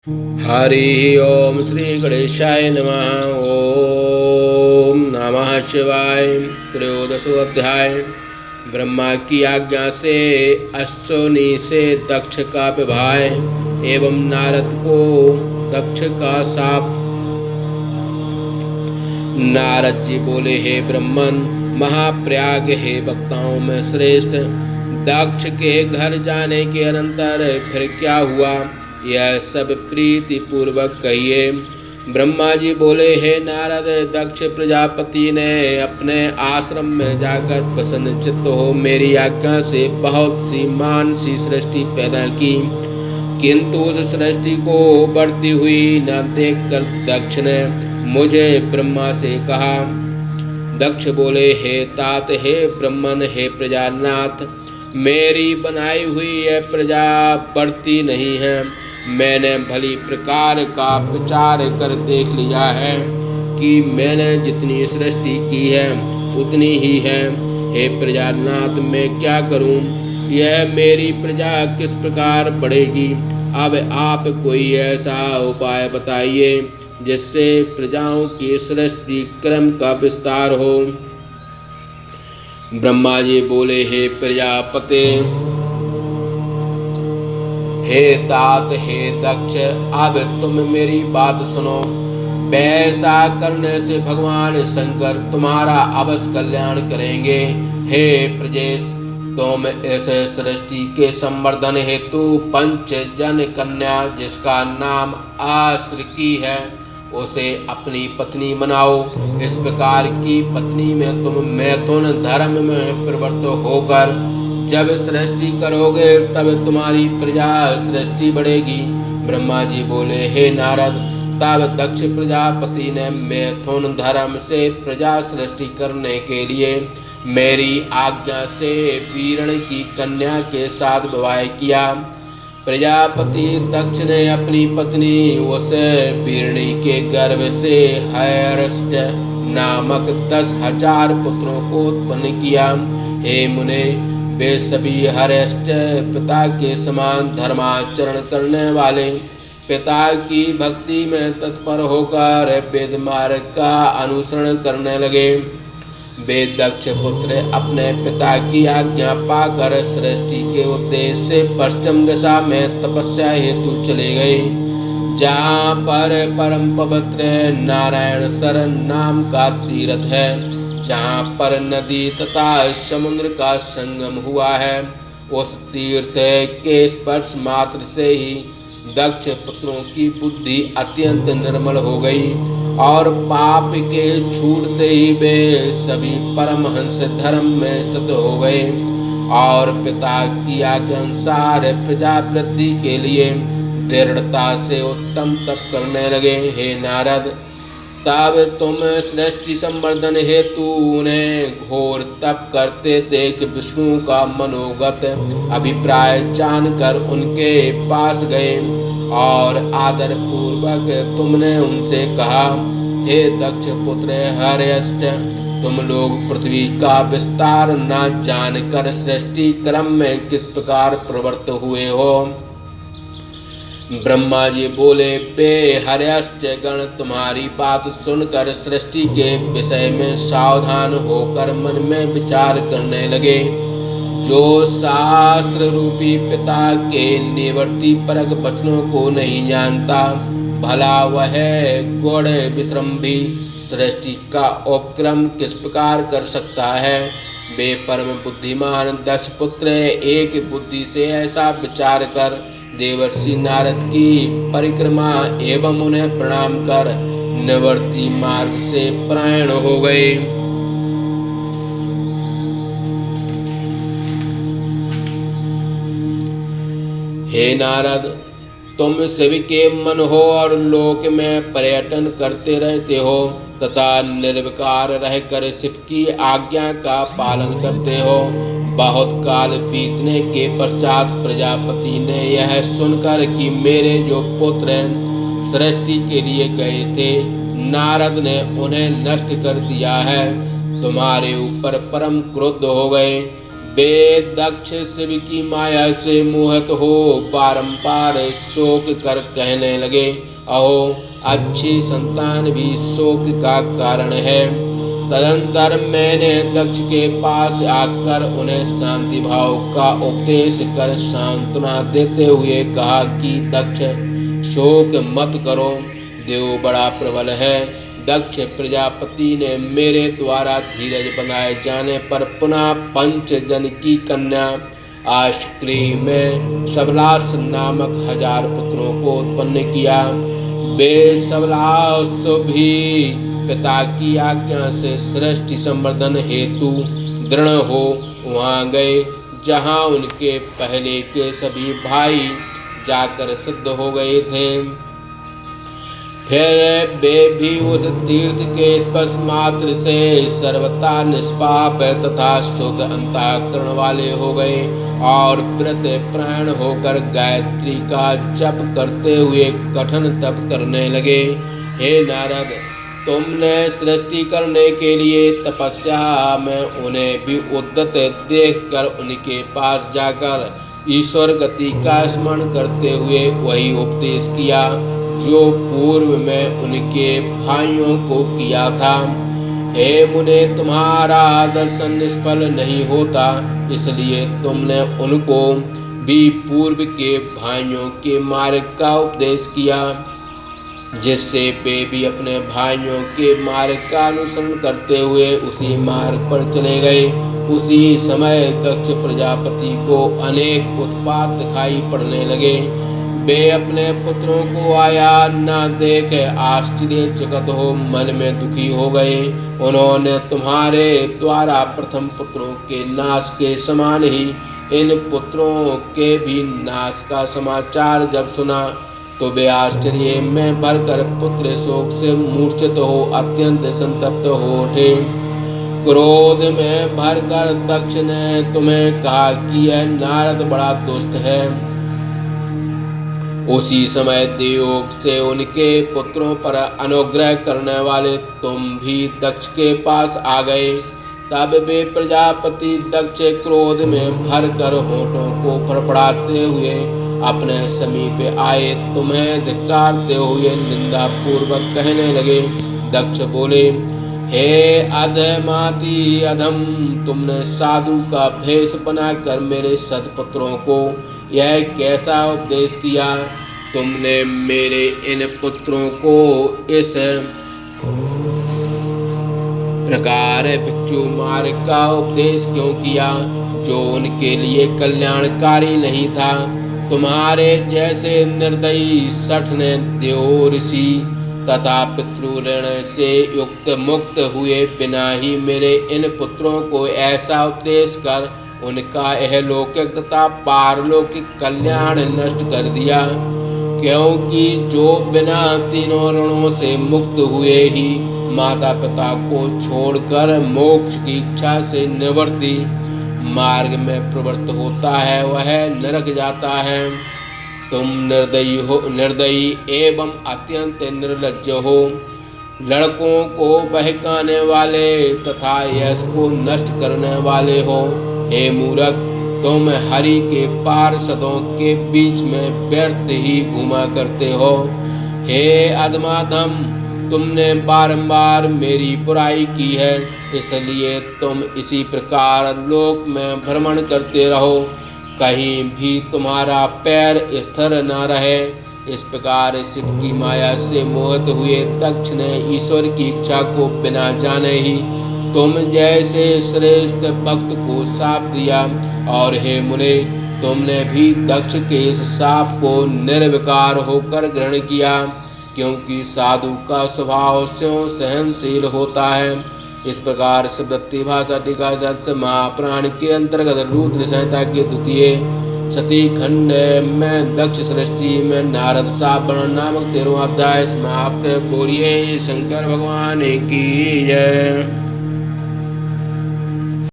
हरि ओम श्री गणेशाय नमः। ओम नमः शिवाय। त्रयोदशो अध्याय। ब्रह्मा की आज्ञा से अश्विनी से दक्ष का विवाह एवं नारद को दक्ष का शाप। नारद जी बोले, हे ब्रह्मन महाप्रयाग, हे वक्ताओं में श्रेष्ठ, दक्ष के घर जाने के अनंतर फिर क्या हुआ, यह सब प्रीति पूर्वक कहिए। ब्रह्मा जी बोले, हे नारद, दक्ष प्रजापति ने अपने आश्रम में जाकर प्रसन्नचित्त हो मेरी आज्ञा से बहुत सी मानसी सृष्टि पैदा की, किंतु उस सृष्टि को बढ़ती हुई न देखकर दक्ष ने मुझे ब्रह्मा से कहा। दक्ष बोले, हे तात, हे ब्रह्मन, हे प्रजानाथ, मेरी बनाई हुई यह प्रजा बढ़ती नहीं है। मैंने भली प्रकार का विचार कर देख लिया है कि मैंने जितनी सृष्टि की है उतनी ही है। हे प्रजानाथ, मैं क्या करूं? यह मेरी प्रजा किस प्रकार बढ़ेगी? अब आप कोई ऐसा उपाय बताइए जिससे प्रजाओं की सृष्टि क्रम का विस्तार हो। ब्रह्मा जी बोले, हे प्रजापते, हे तात, हे दक्ष, अब तुम मेरी बात सुनो। वैसा करने से भगवान शंकर तुम्हारा अवश्य कल्याण करेंगे। हे प्रजेश, तुम इस सृष्टि के संवर्धन हेतु पंच जन कन्या जिसका नाम आश्रिकी है उसे अपनी पत्नी बनाओ। इस प्रकार की पत्नी में तुम मैथुन धर्म में प्रवृत्त होकर जब सृष्टि करोगे तब तुम्हारी प्रजा सृष्टि बढ़ेगी। ब्रह्मा जी बोले, हे नारद, तब दक्ष प्रजापति ने मैथुन धर्म से प्रजा सृष्टि करने के लिए मेरी आज्ञा से वीरण की कन्या के साथ विवाह किया। प्रजापति दक्ष ने अपनी पत्नी उस वीरणी के गर्भ से हयष्ट नामक 10,000 पुत्रों को उत्पन्न किया। हे मुने, वे सभी हयष्ट पिता के समान धर्माचरण करने वाले, पिता की भक्ति में तत्पर होकर वेद मार्ग का अनुसरण करने लगे। वे दक्ष पुत्र अपने पिता की आज्ञा पाकर सृष्टि के उद्देश्य से पश्चिम दिशा में तपस्या हेतु चले गए, जहाँ पर परम पवित्र नारायण सर नाम का तीर्थ है, जहाँ पर नदी तथा समुद्र का संगम हुआ है। उस तीर्थ के स्पर्श मात्र से ही दक्ष पुत्रों की बुद्धि अत्यंत निर्मल हो गई और पाप के छूटते ही वे सभी परमहंस धर्म में स्थित हो गए और पिता की आज्ञा अनुसार प्रजा वृद्धि के लिए दृढ़ता से उत्तम तप करने लगे। हे नारद, तब तुम सृष्टि संवर्धन हेतु उन्हें घोर तप करते देख विष्णु का मनोगत अभिप्राय जानकर उनके पास गए और आदर पूर्वक तुमने उनसे कहा, हे दक्ष पुत्र हर्यष्ट, तुम लोग पृथ्वी का विस्तार न जानकर सृष्टि क्रम में किस प्रकार प्रवृत्त हुए हो। ब्रह्मा जी बोले, बे हर्यष्ट गण, तुम्हारी बात सुनकर सृष्टि के विषय में सावधान होकर मन में विचार करने लगे। जो शास्त्र रूपी पिता के निवर्ती परक वचनों को नहीं जानता, भला वह गुण विश्रम्भी सृष्टि का उपक्रम किस प्रकार कर सकता है। वे परम बुद्धिमान दक्ष पुत्र एक बुद्धि से ऐसा विचार कर देवर्षि नारद की परिक्रमा एवं उन्हें प्रणाम कर निवर्ती मार्ग से पलायन हो गए। हे नारद, तुम शिव के मन हो और लोक में पर्यटन करते रहते हो तथा निर्विकार रहकर शिव की आज्ञा का पालन करते हो। बहुत काल बीतने के पश्चात प्रजापति ने यह सुनकर कि मेरे जो पुत्र सृष्टि के लिए गए थे नारद ने उन्हें नष्ट कर दिया है, तुम्हारे ऊपर परम क्रुद्ध हो गए। वे दक्ष शिव की माया से मोहित हो बारंबार शोक कर कहने लगे, अहो अच्छी संतान भी शोक का कारण है। तदंतर मैंने दक्ष के पास आकर उन्हें शांति भाव का उपदेश कर सांत्वना देते हुए कहा कि दक्ष शोक मत करो, देव बड़ा प्रबल है। दक्ष प्रजापति ने मेरे द्वारा धीरज बनाए जाने पर पुनः पंचजन की कन्या आश्क्री में सबलास नामक 1000 पुत्रों को उत्पन्न किया। वे सबलास भी पिता की आज्ञा से सृष्टि संवर्धन हेतु दृढ़ हो वहां गए, जहां उनके पहले के सभी भाई जाकर सिद्ध हो गए थे। फिर वे भी उस तीर्थ के स्पर्श मात्र से सर्वथा निष्पाप तथा शुद्ध अंतःकरण वाले हो गए और व्रत प्राण होकर गायत्री का जप करते हुए कठिन तप करने लगे। हे नारद, तुमने सृष्टि करने के लिए तपस्या में उन्हें भी उद्यत देखकर उनके पास जाकर ईश्वर गति का स्मरण करते हुए वही उपदेश किया जो पूर्व में उनके भाइयों को किया था। हे मुने, तुम्हारा दर्शन निष्फल नहीं होता, इसलिए तुमने उनको भी पूर्व के भाइयों के मार्ग का उपदेश किया, जिससे वे भी अपने भाइयों के मार्ग का अनुसरण करते हुए उसी मार्ग पर चले गए। उसी समय दक्ष प्रजापति को अनेक उत्पात दिखाई पड़ने लगे। वे अपने पुत्रों को आया न देख आश्चर्यचकित हो मन में दुखी हो गए। उन्होंने तुम्हारे द्वारा प्रथम पुत्रों के नाश के समान ही इन पुत्रों के भी नाश का समाचार जब सुना तो वे आश्चर्य में भरकर पुत्र शोक से मूर्छित हो अत्यंत संतप्त हो उठे। क्रोध में भरकर दक्ष ने तुम्हें कहा कि यह नारद बड़ा दुष्ट है। उसी समय देवयोग से उनके पुत्रों पर अनुग्रह करने वाले तुम भी दक्ष के पास आ गए। तब वे प्रजापति दक्ष क्रोध में भरकर होठों को फड़फड़ाते हुए अपने समीप आए तुम्हें धिक्कारते हुए निंदा पूर्वक कहने लगे। दक्ष बोले, हे अधमाति अधम, तुमने साधु का भेष बनाकर मेरे सत्पुत्रों को यह कैसा उपदेश किया? तुमने मेरे इन पुत्रों को इस प्रकार भिक्षु मार्ग का उपदेश क्यों किया जो उनके लिए कल्याणकारी नहीं था? तुम्हारे जैसे निर्दयी सठ ने देव ऋषि तथा पितृऋण से युक्त मुक्त हुए बिना ही मेरे इन पुत्रों को ऐसा उपदेश कर उनका इहलौकिक तथा पारलौकिक कल्याण नष्ट कर दिया। क्योंकि जो बिना तीनों ऋणों से मुक्त हुए ही माता पिता को छोड़कर मोक्ष की इच्छा से निवृत्ति मार्ग में प्रवृत्त होता है वह नरक जाता है। तुम निर्दयी एवं अत्यंत निर्लज्ज हो, लड़कों को बहकाने वाले तथा यश को नष्ट करने वाले हो। हे मूर्ख, तुम हरि के पार्षदों के बीच में व्यर्थ ही घूमा करते हो। हे अधमाधम, तुमने बारंबार मेरी बुराई की है, इसलिए तुम इसी प्रकार लोक में भ्रमण करते रहो, कहीं भी तुम्हारा पैर स्थिर न रहे। इस प्रकार शिव की माया से मोहित हुए दक्ष ने ईश्वर की इच्छा को बिना जाने ही तुम जैसे श्रेष्ठ भक्त को शाप दिया। और हे मुने, तुमने भी दक्ष के इस शाप को निर्विकार होकर ग्रहण किया, क्योंकि साधु का स्वभाव स्यों सहनशील होता है। इस प्रकार शब्दत्ती भाषा टीका सत्स्य महापुराण के अंतर्गत रुद्र संहिता के द्वितीय सती खंड में दक्ष सृष्टि में नारद शाप वर्णन नामक 13वां अध्याय समाप्त। बोलिए शंकर भगवान की जय।